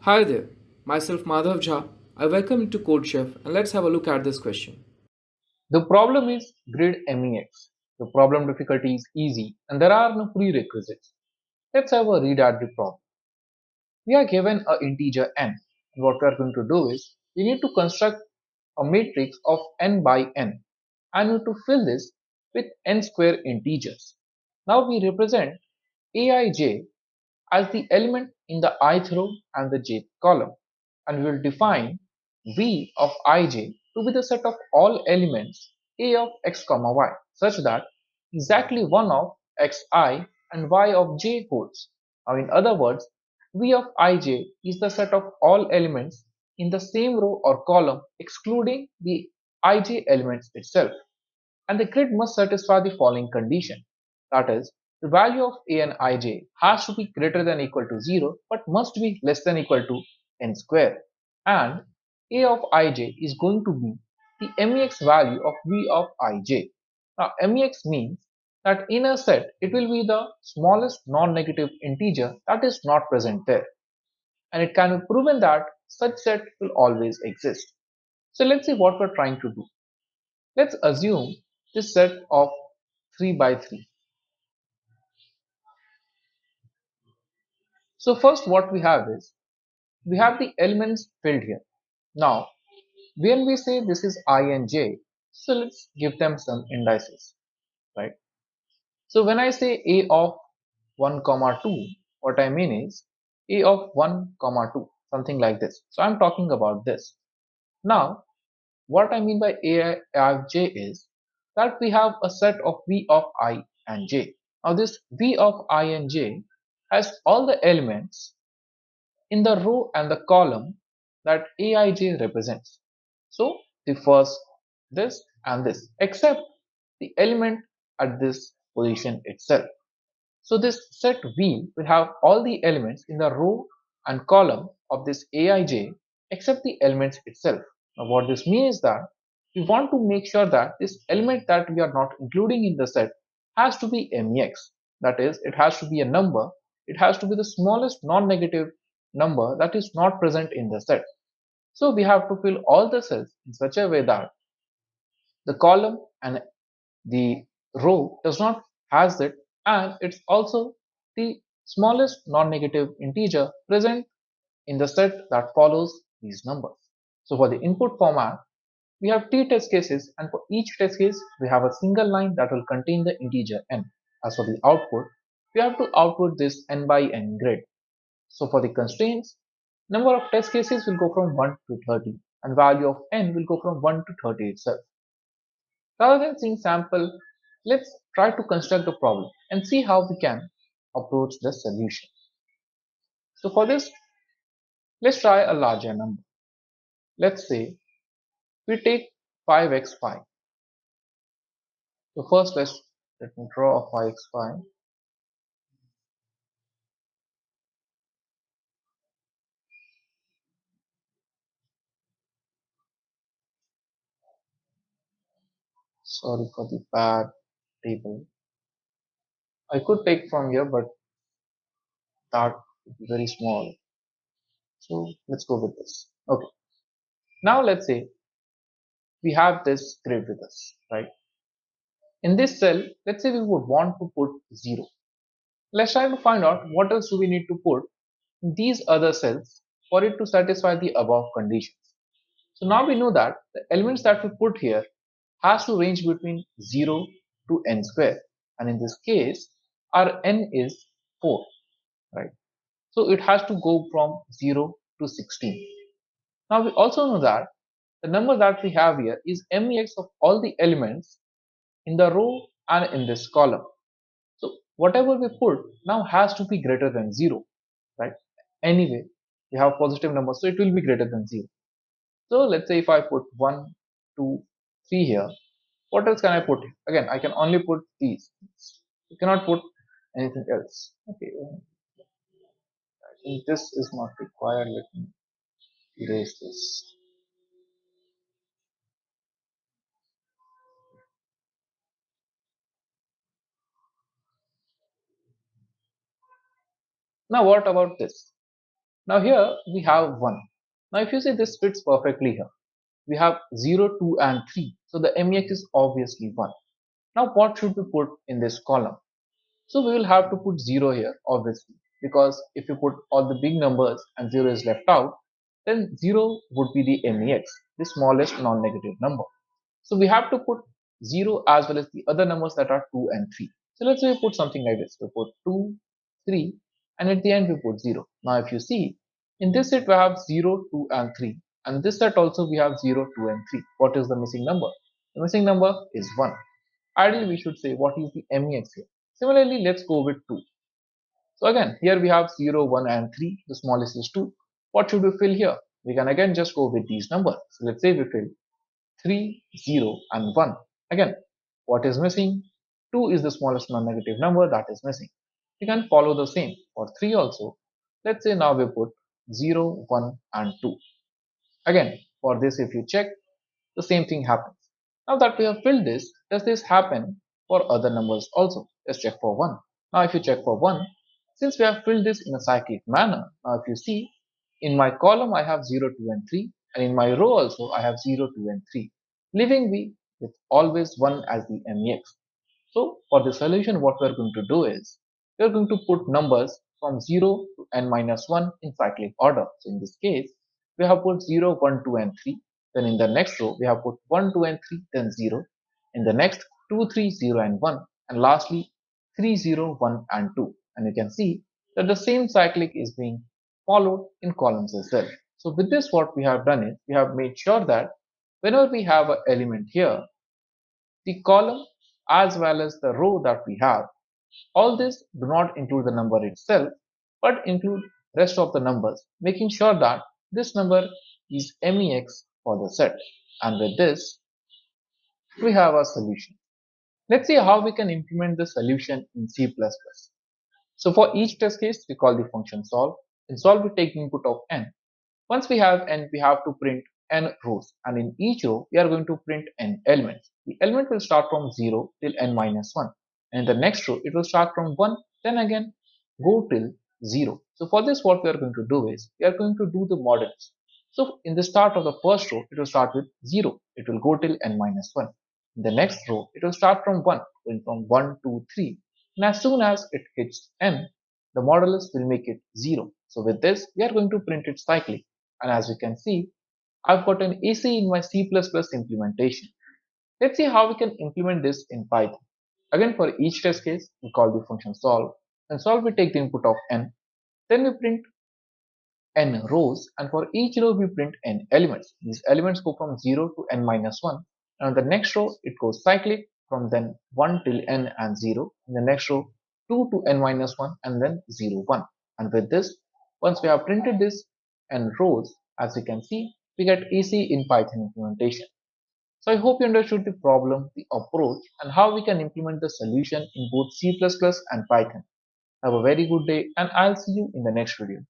Hi there, myself Madhav Jha. I welcome you to CodeChef and let's have a look at this question. The problem is grid MEX. The problem difficulty is easy and there are no prerequisites. Let's have a read at the problem. We are given an integer n, and what we are going to do is we need to construct a matrix of n by n and we need to fill this with n square integers. Now we represent aij as the element in the ith row and the jth column, and we will define V of ij to be the set of all elements a of x comma y such that exactly one of xi and y of j holds. Now in other words, V of ij is the set of all elements in the same row or column excluding the ij elements itself, and the grid must satisfy the following condition. That is, the value of a and ij has to be greater than or equal to 0 but must be less than or equal to n square. And a of ij is going to be the MEX value of v of ij. Now MEX means that in a set it will be the smallest non-negative integer that is not present there. And it can be proven that such set will always exist. So let's see what we're trying to do. Let's assume this set of 3 by 3. So first what we have is, we have the elements filled here. Now when we say this is I and j, so let's give them some indices, right? So when I say a of 1 comma 2, what I mean is a of 1 comma 2, something like this. So I'm talking about this. Now what I mean by a of j is that we have a set of v of I and j. Now this v of I and j has all the elements in the row and the column that aij represents. So the first, this and this, except the element at this position itself. So this set V will have all the elements in the row and column of this aij except the elements itself. Now what this means is that we want to make sure that this element that we are not including in the set has to be MEX. That is, it has to be a number. It has to be the smallest non-negative number that is not present in the set. So we have to fill all the cells in such a way that the column and the row does not has it, and it's also the smallest non-negative integer present in the set that follows these numbers. So for the input format, we have t test cases, and for each test case we have a single line that will contain the integer n. As for the output, we have to output this n by n grid. So for the constraints, number of test cases will go from 1 to 30 and value of n will go from 1 to 30 itself. Rather than seeing sample, let's try to construct the problem and see how we can approach the solution. So for this, let's try a larger number. Let's say we take 5x5. So first let me draw a 5x5. Sorry for the bad table. I could take from here, but that would be very small. So let's go with this. Okay. Now let's say we have this grid with us, right? In this cell, let's say we would want to put 0. Let's try to find out what else do we need to put in these other cells for it to satisfy the above conditions. So now we know that the elements that we put here has to range between 0 to n square, and in this case our n is 4, right? So it has to go from 0 to 16. Now we also know that the number that we have here is MEX of all the elements in the row and in this column. So whatever we put now has to be greater than 0, right? Anyway, we have positive numbers, so it will be greater than 0. So let's say if I put 1, 2, 3 here, what else can I put? Again, I can only put these. You cannot put anything else. Okay, I think this is not required. Let me erase this. Now what about this? Now here we have 1. Now if you see, this fits perfectly here. We have 0, 2 and 3. So the MEX is obviously 1. Now what should we put in this column? So we will have to put 0 here obviously, because if you put all the big numbers and 0 is left out, then 0 would be the MEX, the smallest non-negative number. So we have to put 0 as well as the other numbers that are 2 and 3. So let's say we put something like this. We put 2, 3 and at the end we put 0. Now if you see, in this set we have 0, 2 and 3. And this set also we have 0, 2 and 3. What is the missing number? The missing number is 1. Ideally we should say what is the MEX here. Similarly, let's go with 2. So again, here we have 0, 1 and 3. The smallest is 2. What should we fill here? We can again just go with these numbers. So let's say we fill 3, 0 and 1. Again, what is missing? 2 is the smallest non-negative number that is missing. You can follow the same for 3 also. Let's say now we put 0, 1 and 2. Again, for this if you check, the same thing happens. Now that we have filled this, does this happen for other numbers also? Let's check for 1. Now if you check for 1, since we have filled this in a cyclic manner, now if you see, in my column I have 0, 2 and 3 and in my row also I have 0, 2 and 3, leaving me with always 1 as the MEX. So for the solution what we are going to do is, we are going to put numbers from 0 to n minus 1 in cyclic order. So in this case, we have put 0, 1, 2 and 3. Then in the next row, we have put 1, 2 and 3, then 0. In the next, 2, 3, 0 and 1. And lastly, 3, 0, 1 and 2. And you can see that the same cyclic is being followed in columns as well. So with this, what we have done is, we have made sure that whenever we have an element here, the column as well as the row that we have, all this do not include the number itself, but include rest of the numbers, making sure that this number is MEX for the set. And with this, we have a solution. Let's see how we can implement the solution in C++. So for each test case, we call the function solve. In solve, we take the input of n. Once we have n, we have to print n rows, and in each row, we are going to print n elements. The element will start from 0 till n minus 1. And in the next row, it will start from 1, then again go till 0. So for this, what we are going to do is, we are going to do the modulus. So in the start of the first row, it will start with 0. It will go till n minus 1. In the next row, it will start from 1, going from 1, 2, 3. And as soon as it hits n, the modulus will make it 0. So with this, we are going to print it cyclic. And as you can see, I've got an AC in my C++ implementation. Let's see how we can implement this in Python. Again, for each test case, we call the function solve. And solve, we take the input of n. Then we print n rows, and for each row we print n elements. These elements go from 0 to n minus 1. And on the next row, it goes cyclic from then 1 till n and 0. In the next row, 2 to n minus 1 and then 0, 1. And with this, once we have printed this n rows, as you can see, we get AC in Python implementation. So I hope you understood the problem, the approach, and how we can implement the solution in both C++ and Python. Have a very good day, and I'll see you in the next video.